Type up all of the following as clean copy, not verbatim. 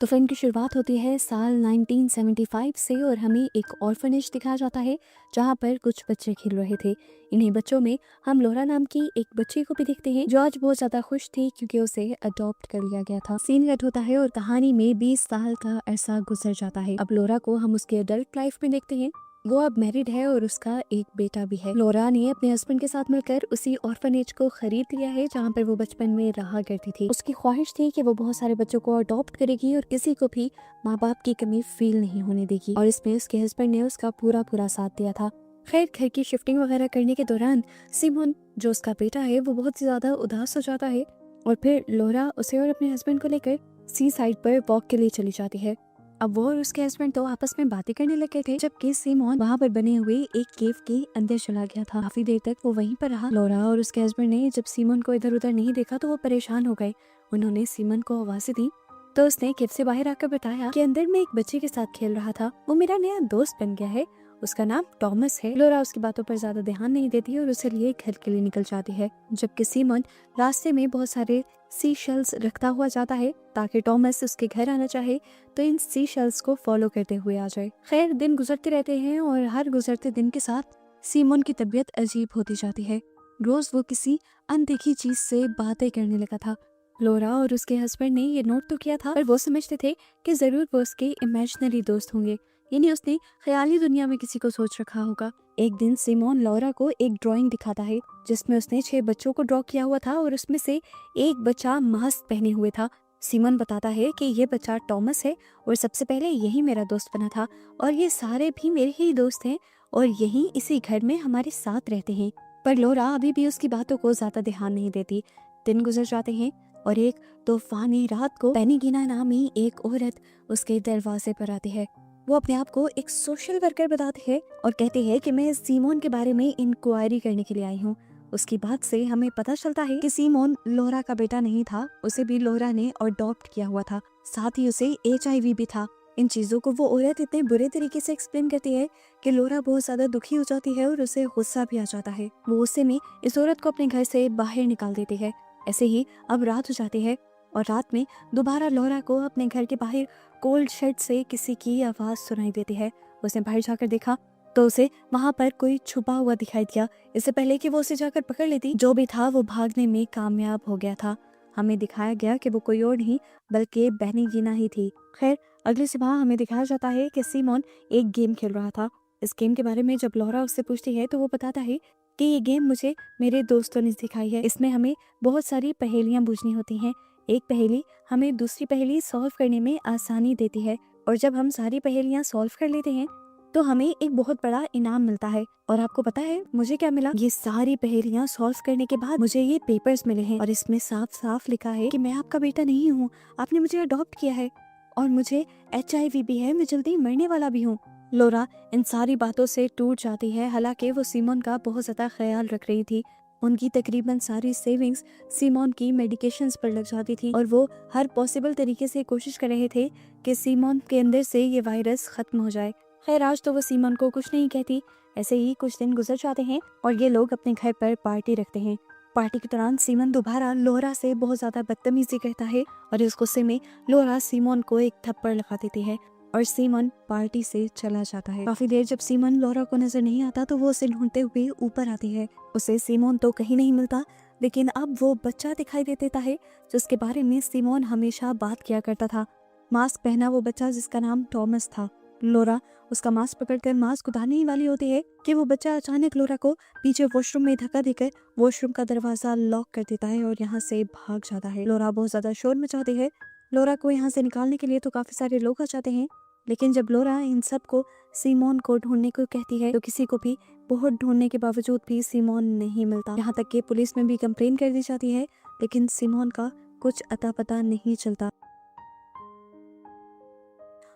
तो फिल्म की शुरुआत होती है साल 1975 से और हमें एक ऑर्फनेज दिखाया जाता है जहाँ पर कुछ बच्चे खेल रहे थे। इन्हीं बच्चों में हम लोरा नाम की एक बच्ची को भी देखते हैं जो आज बहुत ज्यादा खुश थी क्योंकि उसे अडॉप्ट कर लिया गया था। सीन कट होता है और कहानी में 20 साल का अरसा गुजर जाता है। अब लोरा को हम उसके अडल्ट लाइफ में देखते हैं। वो अब मैरिड है और उसका एक बेटा भी है। लोरा ने अपने हस्बैंड के साथ मिलकर उसी ऑर्फनेज को खरीद लिया है जहाँ पर वो बचपन में रहा करती थी। उसकी ख्वाहिश थी कि वो बहुत सारे बच्चों को अडॉप्ट करेगी और किसी को भी माँ बाप की कमी फील नहीं होने देगी, और इसमें उसके हस्बैंड ने उसका पूरा साथ दिया था। खैर, घर की शिफ्टिंग वगैरह करने के दौरान सिमोन जो उसका बेटा है वो बहुत ज्यादा उदास हो जाता है और फिर लोरा उसे और अपने हस्बैंड को लेकर सी साइड पर वॉक के लिए चली जाती है। अब वो और उसके हस्बैंड तो आपस में बातें करने लगे थे जबकि सिमोन वहाँ पर बने हुए एक केव के अंदर चला गया था। काफी देर तक वो वहीं पर रहा। लोरा और उसके हस्बैंड ने जब सिमोन को इधर उधर नहीं देखा तो वो परेशान हो गए। उन्होंने सिमोन को आवाज़ें दी तो उसने केव से बाहर आकर बताया कि अंदर में एक बच्चे के साथ खेल रहा था। वो मेरा नया दोस्त बन गया है, उसका नाम टॉमस है। लोरा उसकी बातों पर ज्यादा ध्यान नहीं देती और उसे लिए घर के लिए निकल जाती है, जबकि सिमोन रास्ते में बहुत सारे सी शेल्स रखता हुआ जाता है ताकि टॉमस उसके घर आना चाहे तो इन सी शेल्स को फॉलो करते हुए आ जाए। खैर, दिन गुजरते रहते हैं और हर गुजरते दिन के साथ सिमोन की तबीयत अजीब होती जाती है। रोज वो किसी अनदेखी चीज से बातें करने लगा था। लोरा और उसके हस्बैंड ने ये नोट तो किया था पर वो समझते थे कि जरूर वो उसके इमेजिनरी दोस्त होंगे, यानी उसने ख्याली दुनिया में किसी को सोच रखा होगा। एक दिन सिमोन लोरा को एक ड्राइंग दिखाता है जिसमें उसने 6 बच्चों को ड्रॉ किया हुआ था और उसमें से एक बच्चा मास्क पहने हुए था। सिमोन बताता है कि ये बच्चा टॉमस है और सबसे पहले यही मेरा दोस्त बना था और ये सारे भी मेरे ही दोस्त हैं और यही इसी घर में हमारे साथ रहते हैं। पर लोरा अभी भी उसकी बातों को ज्यादा ध्यान नहीं देती। दिन गुजर जाते हैं और एक तूफानी रात को पेनीगिना नामी एक औरत उसके दरवाजे पर आती है। वो अपने आप को एक सोशल वर्कर बताती है और कहती है कि मैं सिमोन के बारे में इंक्वायरी करने के लिए आई हूँ। उसकी बात से हमें पता चलता है कि सिमोन लोरा का बेटा नहीं था, उसे भी लोरा ने अडॉप्ट किया हुआ था, साथ ही उसे HIV भी था। इन चीजों को वो औरत इतने बुरे तरीके से एक्सप्लेन करती है कि लोरा बहुत ज्यादा दुखी हो जाती है और उसे गुस्सा भी आ जाता है। वो गुस्से में इस औरत को अपने घर से बाहर निकाल देती है। ऐसे ही अब रात हो जाती है और रात में दोबारा लोरा को अपने घर के बाहर कोल्ड शेड से किसी की आवाज सुनाई देती है। उसने बाहर जाकर देखा तो उसे वहां पर कोई छुपा हुआ दिखाई दिया। इससे पहले कि वो उसे जाकर पकड़ लेती, जो भी था वो भागने में कामयाब हो गया था। हमें दिखाया गया कि वो कोई और नहीं बल्कि पेनीगिना ही थी। खैर, अगली सुबह हमें दिखाया जाता है कि सिमोन एक गेम खेल रहा था। इस गेम के बारे में जब लोरा उससे पूछती है तो वो बताता है कि ये गेम मुझे मेरे दोस्तों ने सिखाई है। इसमें हमें बहुत सारी पहेलियां बूझनी होती हैं। एक पहेली हमें दूसरी पहेली सॉल्व करने में आसानी देती है और जब हम सारी पहेलियां सॉल्व कर लेते हैं तो हमें एक बहुत बड़ा इनाम मिलता है। और आपको पता है मुझे क्या मिला? ये सारी पहेलियां सॉल्व करने के बाद मुझे ये पेपर्स मिले हैं और इसमें साफ साफ लिखा है कि मैं आपका बेटा नहीं हूँ, आपने मुझे अडॉप्ट किया है और मुझे HIV भी है, मैं जल्दी मरने वाला भी हूँ। लोरा इन सारी बातों से टूट जाती है। हालांकि वो सिमोन का बहुत ज्यादा ख्याल रख रही थी। उनकी तकरीबन सारी सेविंग्स सिमोन की मेडिकेशंस पर लग जाती थी और वो हर पॉसिबल तरीके से कोशिश कर रहे थे कि सिमोन के अंदर से ये वायरस खत्म हो जाए। खैर, आज तो वो सिमोन को कुछ नहीं कहती। ऐसे ही कुछ दिन गुजर जाते हैं और ये लोग अपने घर पर पार्टी रखते हैं। पार्टी के दौरान सिमोन दोबारा लोरा से बहुत ज्यादा बदतमीजी करता है और इस गुस्से में लोरा सिमोन को एक थप्पड़ लगा देती है और सिमोन पार्टी से चला जाता है। काफी देर जब सिमोन लोरा को नजर नहीं आता तो वो उसे ढूंढते हुए ऊपर आती है। उसे सिमोन तो कहीं नहीं मिलता, लेकिन अब वो बच्चा दिखाई दे देता है जिसके बारे में सिमोन हमेशा बात किया करता था। मास्क पहना वो बच्चा जिसका नाम टॉमस था। लोरा उसका मास्क पकड़कर मास्क उतारने ही वाली होती है कि वो बच्चा अचानक लोरा को पीछे वॉशरूम में धक्का देकर वॉशरूम का दरवाजा लॉक कर देता है और यहाँ से भाग जाता है। लोरा बहुत ज्यादा शोर मचाती है। लोरा को यहाँ से निकालने के लिए तो काफी सारे लोग आ जाते हैं, लेकिन जब लोरा इन सब को सिमोन को ढूंढने को कहती है तो किसी को भी बहुत ढूंढने के बावजूद भी सिमोन नहीं मिलता। यहाँ तक कि पुलिस में भी कंप्लेन कर दी जाती है, लेकिन सिमोन का कुछ अता पता नहीं चलता।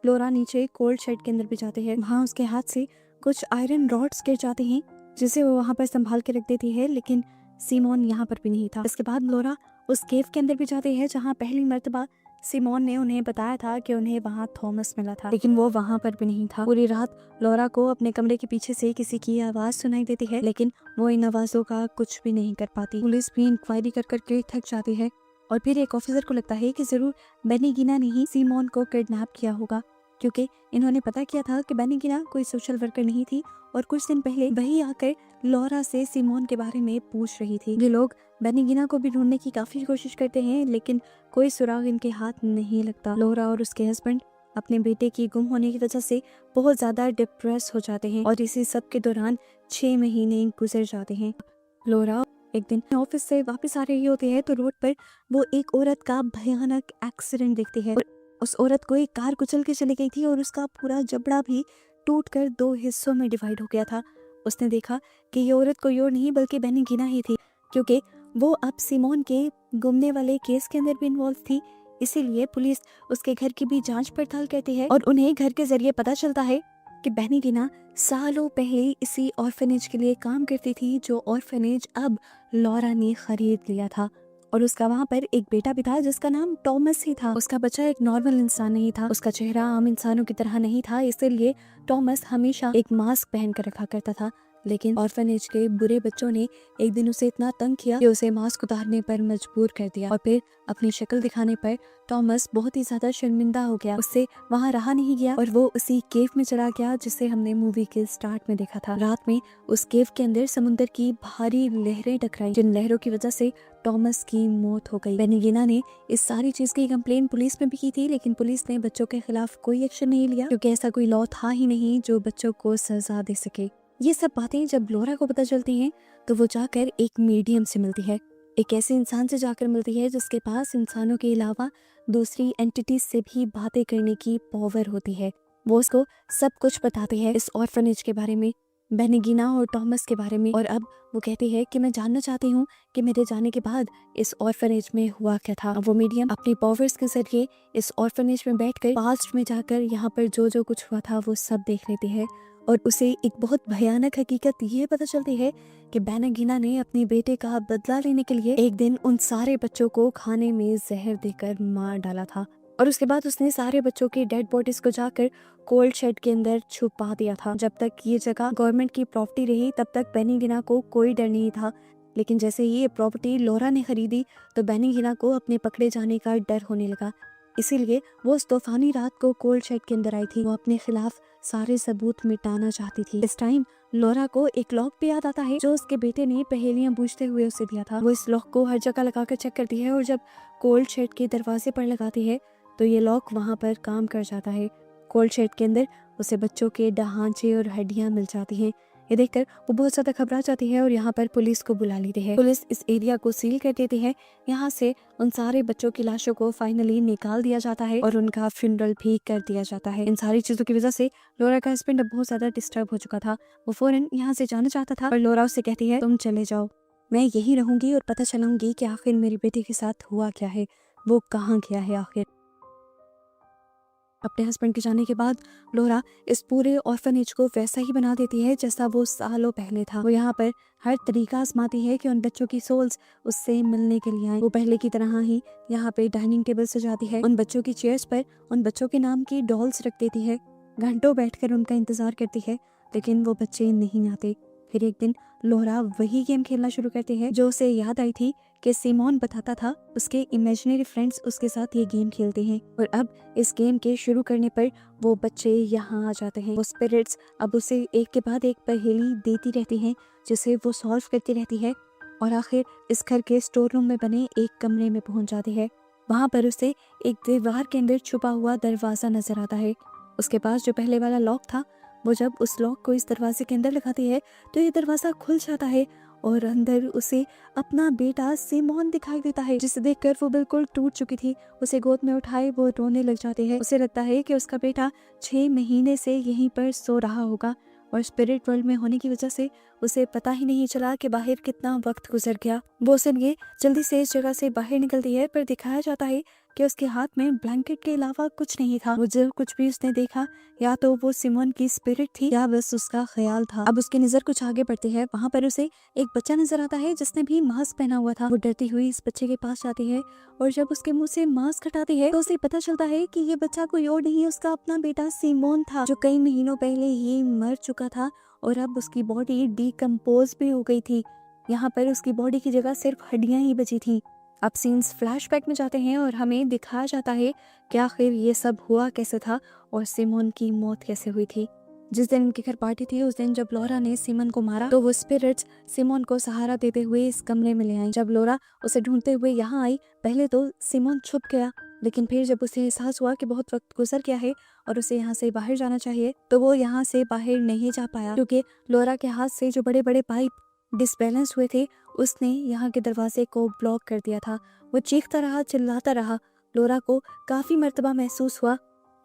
लोरा नीचे कोल्ड शेड के अंदर भी जाते हैं। वहाँ उसके हाथ से कुछ आयरन रॉड्स गिर जाते हैं जिसे वो वहाँ पर संभाल के रख देती है, लेकिन सिमोन यहाँ पर भी नहीं था। इसके बाद लोरा उस केव के अंदर भी जाते हैं जहाँ पहली मर्तबा सिमोन ने उन्हें बताया था कि उन्हें वहाँ थॉमस मिला था, लेकिन वो वहाँ पर भी नहीं था। पूरी रात लोरा को अपने कमरे के पीछे से किसी की आवाज सुनाई देती है, लेकिन वो इन आवाजों का कुछ भी नहीं कर पाती। पुलिस भी इंक्वायरी कर करके थक जाती है और फिर एक ऑफिसर को लगता है कि जरूर बेनिगिना ने ही सिमोन को किडनैप किया होगा, क्योंकि इन्होंने पता किया था कि बेनिगिना कोई सोशल वर्कर नहीं थी और कुछ दिन पहले वही आकर लॉरा से सिमोन के बारे में पूछ रही थी। ये लोग बेनिगिना को भी ढूंढने की काफी कोशिश करते हैं, लेकिन कोई सुराग इनके हाथ नहीं लगता। लॉरा और उसके हस्बैंड अपने बेटे की गुम होने की वजह से बहुत ज्यादा डिप्रेस हो जाते हैं और इसी सब के दौरान 6 महीने गुजर जाते हैं। लॉरा एक दिन ऑफिस से वापस आ रही होती है तो रोड पर वो एक औरत का भयानक एक्सीडेंट देखती है। उस औरत को एक कार कुचल के चली गई थी और उसका पूरा जबड़ा भी टूटकर 2 हिस्सों में डिवाइड हो गया था। उसने देखा कि ये औरत कोई और नहीं बल्कि बेनिगिना ही थी, क्योंकि वो अब सिमोन के गुमने वाले केस के अंदर भी इन्वॉल्व थी। इसीलिए पुलिस उसके घर की भी जांच पड़ताल करती है और उन्हें घर के जरिए पता चलता है कि बेनिगिना सालों पहले इसी ऑर्फनेज के लिए काम करती थी, जो ऑर्फनेज अब लॉरा ने खरीद लिया था। और उसका वहाँ पर एक बेटा भी था जिसका नाम टॉमस ही था। उसका बच्चा एक नॉर्मल इंसान नहीं था, उसका चेहरा आम इंसानों की तरह नहीं था, इसलिए टॉमस हमेशा एक मास्क पहन कर रखा करता था। लेकिन ऑर्फनेज के बुरे बच्चों ने एक दिन उसे इतना तंग किया कि उसे मास्क उतारने पर मजबूर कर दिया और फिर अपनी शक्ल दिखाने पर टॉमस बहुत ही ज्यादा शर्मिंदा हो गया। उससे वहाँ रहा नहीं गया और वो उसी केव में चला गया जिसे हमने मूवी के स्टार्ट में देखा था। रात में उस केव के अंदर समुद्र की भारी लहरें टकराई, जिन लहरों की वजह से टॉमस की मौत हो गई। बेनिगिना ने इस सारी चीज की कंप्लेन पुलिस में भी की थी, लेकिन पुलिस ने बच्चों के खिलाफ कोई एक्शन नहीं लिया, क्योंकि ऐसा कोई लॉ था ही नहीं जो बच्चों को सजा दे सके। ये सब बातें जब लॉरा को पता चलती हैं तो वो जाकर एक मीडियम से मिलती है, एक ऐसे इंसान से जाकर मिलती है जिसके पास इंसानों के अलावा दूसरी एंटिटीज से भी बातें करने की पावर होती है। वो उसको सब कुछ बताती है इस ऑर्फनेज के बारे में, बेनिगिना और टॉमस के बारे में। और अब वो कहती है कि मैं जानना चाहती हूँ कि मेरे जाने के बाद इस ऑर्फनेज में हुआ क्या था। वो मीडियम अपनी पावर्स के जरिए इस ऑर्फनेज में बैठकर पास्ट में जाकर यहाँ पर जो जो कुछ हुआ था वो सब देख लेती है और उसे एक बहुत भयानक हकीकत ये पता चलती है कि बेनिगिना ने अपने बेटे का बदला लेने के लिए एक दिन उन सारे बच्चों को खाने में जहर देकर मार डाला था और उसके बाद उसने सारे बच्चों की डेड बॉडीज को जाकर कोल्ड शेड के अंदर छुपा दिया था। जब तक ये जगह गवर्नमेंट की प्रॉपर्टी रही तब तक बेनिगिना को कोई डर नहीं था, लेकिन जैसे ही ये प्रॉपर्टी लॉरा ने खरीदी तो बेनिगिना को अपने पकड़े जाने का डर होने लगा। इसीलिए वो उस तूफानी रात को कोल्ड शेड के अंदर आई थी। वो अपने खिलाफ सारे सबूत मिटाना चाहती थी। इस टाइम लॉरा को एक लॉक भी याद आता है जो उसके बेटे ने पहेलियां बूझते हुए उसे दिया था। वो इस लॉक को हर जगह लगाकर चेक करती है और जब कोल्ड शेड के दरवाजे पर लगाती है तो ये लॉक वहाँ पर काम कर जाता है। कोल्ड शेड के अंदर उसे बच्चों के ढांचे और हड्डियां मिल जाती हैं। ये देखकर वो बहुत ज्यादा घबरा जाती है और यहाँ पर पुलिस को बुला लेती है। पुलिस इस एरिया को सील कर देती है। यहाँ से उन सारे बच्चों की लाशों को फाइनली निकाल दिया जाता है और उनका फ्यूनरल भी कर दिया जाता है। इन सारी चीजों की वजह से लॉरा का हस्बैंड अब बहुत ज्यादा डिस्टर्ब हो चुका था। वो फौरन यहाँ से जाना चाहता था और लॉरा उससे कहती है तुम चले जाओ, मैं यही रहूंगी और पता चलाऊंगी कि आखिर मेरे बेटे के साथ हुआ क्या है, वो कहाँ गया है आखिर। अपने हस्बैंड के जाने के बाद लॉरा इस पूरे ऑर्फनेज को वैसा ही बना देती है जैसा वो सालों पहले था। वो यहाँ पर हर तरीका आजमाती है कि उन बच्चों की सोल्स उससे मिलने के लिए आए। वो पहले की तरह ही यहाँ पे डाइनिंग टेबल सजाती है, उन बच्चों की चेयर्स पर उन बच्चों के नाम की डॉल्स रख देती है, घंटों बैठकर उनका इंतजार करती है, लेकिन वो बच्चे नहीं आते। फिर एक दिन लॉरा वही गेम खेलना शुरू करती है जो उसे याद आई थी कि सिमोन बताता था उसके इमेजिनरी फ्रेंड्स उसके साथ ये गेम खेलते हैं। और अब इस गेम के शुरू करने पर वो बच्चे यहाँ आ जाते हैं। वो स्पिरिट्स अब उसे एक के बाद एक पहेली देती रहती हैं जिसे वो सॉल्व करती रहती है और आखिर इस घर के स्टोर रूम में बने एक कमरे में पहुंच जाती है। वहाँ पर उसे एक दीवार के अंदर छुपा हुआ दरवाजा नजर आता है। उसके पास जो पहले वाला लॉक था, वो जब उस लॉक को इस दरवाजे के अंदर लगाती है तो ये दरवाजा खुल जाता है और अंदर उसे अपना बेटा सिमोन दिखाई देता है, जिसे देखकर वो बिल्कुल टूट चुकी थी। उसे गोद में उठाए वो रोने लग जाते हैं। उसे लगता है कि उसका बेटा 6 महीने से यहीं पर सो रहा होगा और स्पिरिट वर्ल्ड में होने की वजह से उसे पता ही नहीं चला कि बाहर कितना वक्त गुजर गया। वो उसे लिए जल्दी से इस जगह से बाहर निकलती है, पर दिखाया जाता है कि उसके हाथ में ब्लैंकेट के अलावा कुछ नहीं था। वो जो कुछ भी उसने देखा या तो वो सिमोन की स्पिरिट थी या बस उसका ख्याल था। अब उसकी नजर कुछ आगे बढ़ती है। वहाँ पर उसे एक बच्चा नजर आता है जिसने भी मास्क पहना हुआ था। वो डरती हुई इस बच्चे के पास जाती है और जब उसके मुंह से मास्क हटाती है तो उसे पता चलता है कि ये बच्चा कोई और नहीं, उसका अपना बेटा सिमोन था जो कई महीनों पहले ही मर चुका था और अब उसकी बॉडी डिकम्पोज भी हो गई थी। यहाँ पर उसकी बॉडी की जगह सिर्फ हड्डियां ही बची थी। अब सीन्स फ्लैशबैक में जाते हैं और हमें दिखाया जाता है कि आखिर ये सब हुआ कैसे था और सिमोन की मौत कैसे हुई थी। जिस दिन उनके घर पार्टी थी उस दिन जब लॉरा ने सिमोन को मारा तो वो स्पिरिट्स सिमोन को सहारा देते हुए इस कमरे में ले आई। जब लॉरा उसे ढूंढते हुए यहाँ आई, पहले तो सिमोन छुप गया, लेकिन फिर जब उसे एहसास हुआ कि बहुत वक्त गुजर गया है और उसे यहाँ से बाहर जाना चाहिए तो वो यहाँ से बाहर नहीं जा पाया, क्योंकि लॉरा के हाथ से जो बड़े बड़े पाइप डिसबैलेंस हुए थे उसने यहाँ के दरवाजे को ब्लॉक कर दिया था। वो चीखता रहा, चिल्लाता रहा। लॉरा को काफी मर्तबा महसूस हुआ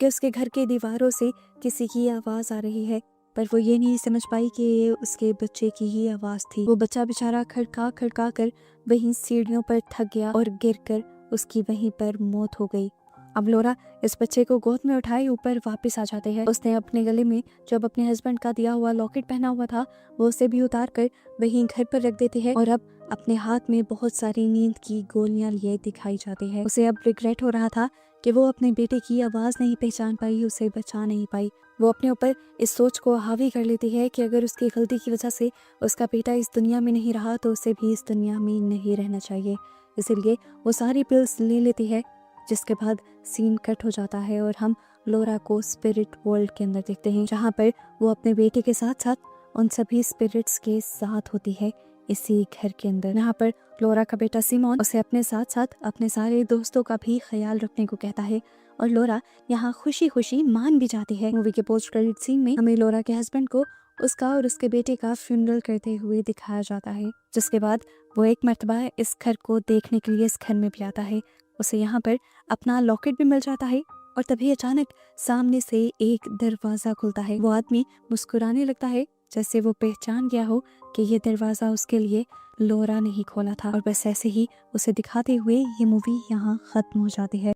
कि उसके घर के दीवारों से किसी की आवाज आ रही है, पर वो ये नहीं समझ पाई कि ये उसके बच्चे की ही आवाज थी। वो बच्चा बेचारा खड़का खड़का कर वहीं सीढ़ियों पर थक गया और गिरकर उसकी वहीं पर मौत हो गई। अब लॉरा इस बच्चे को गोद में उठाए ऊपर वापस आ जाते हैं। उसने अपने गले में जब अपने हस्बैंड का दिया हुआ लॉकेट पहना हुआ था वो उसे भी उतार कर वहीं घर पर रख देती है और अब अपने हाथ में बहुत सारी नींद की गोलियां लिए दिखाई जाती है। उसे अब रिग्रेट हो रहा था कि वो अपने बेटे की आवाज नहीं पहचान पाई, उसे बचा नहीं पाई। वो अपने ऊपर इस सोच को हावी कर लेती है कि अगर उसकी गलती की वजह से उसका बेटा इस दुनिया में नहीं रहा तो उसे भी इस दुनिया में नहीं रहना चाहिए। इसीलिए वो सारी पिल्स ले लेती है, जिसके बाद सीन कट हो जाता है और हम लॉरा को स्पिरिट वर्ल्ड के अंदर देखते हैं, जहाँ पर वो अपने बेटे के साथ साथ उन सभी स्पिरिट्स के साथ होती है इसी घर के अंदर। यहाँ पर लॉरा का बेटा सिमोन उसे अपने साथ साथ अपने सारे दोस्तों का भी ख्याल रखने को कहता है और लॉरा यहाँ खुशी खुशी मान भी जाती है। मूवी के पोस्ट क्रेडिट सीन में हमें लॉरा के हस्बैंड को उसका और उसके बेटे का फ्यूनरल करते हुए दिखाया जाता है, जिसके बाद वो एक मर्तबा इस घर को देखने के लिए इस घर में भी आता है। उसे यहाँ पर अपना लॉकेट भी मिल जाता है और तभी अचानक सामने से एक दरवाजा खुलता है। वो आदमी मुस्कुराने लगता है जैसे वो पहचान गया हो कि ये दरवाजा उसके लिए लॉरा ने ही खोला था, और बस ऐसे ही उसे दिखाते हुए ये मूवी यहाँ खत्म हो जाती है।